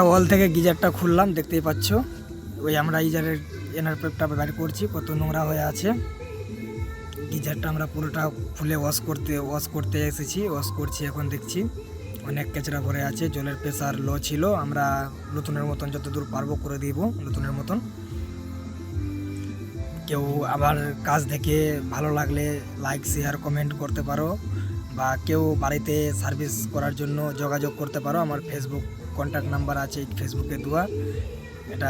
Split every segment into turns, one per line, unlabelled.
ওয়াল থেকে গিজারটা খুললাম, দেখতেই পাচ্ছ। ওই আমরা গিজারের এনার পেপটা বের করছি, কত নোংরা হয়ে আছে। গিজারটা আমরা পুরোটা খুলে ওয়াশ করতে এসেছি, ওয়াশ করছি। এখন দেখছি অনেক কেচড়া ভরে আছে, জলের প্রেসার লো ছিল। আমরা নতুনের মতন যতদূর পারবো করে দিব, নতুনের মতন। কেউ আবার কাজ দেখে ভালো লাগলে লাইক শেয়ার কমেন্ট করতে পারো, বা কেউ বাড়িতে সার্ভিস করার জন্য যোগাযোগ করতে পারো। আমার ফেসবুক কন্ট্যাক্ট নাম্বার আছে, ফেসবুকে দেওয়া, এটা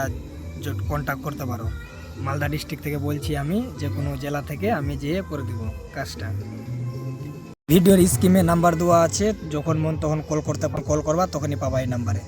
কন্ট্যাক্ট করতে পারো। মালদা ডিস্ট্রিক্ট থেকে বলছি আমি, যে কোনো জেলা থেকে আমি যেয়ে করে দিব কাজটা। ভিডিওর স্ক্রিনে নাম্বার দেওয়া আছে, যখন মন তখন কল করবা, তখনই পাবা এই নাম্বারে।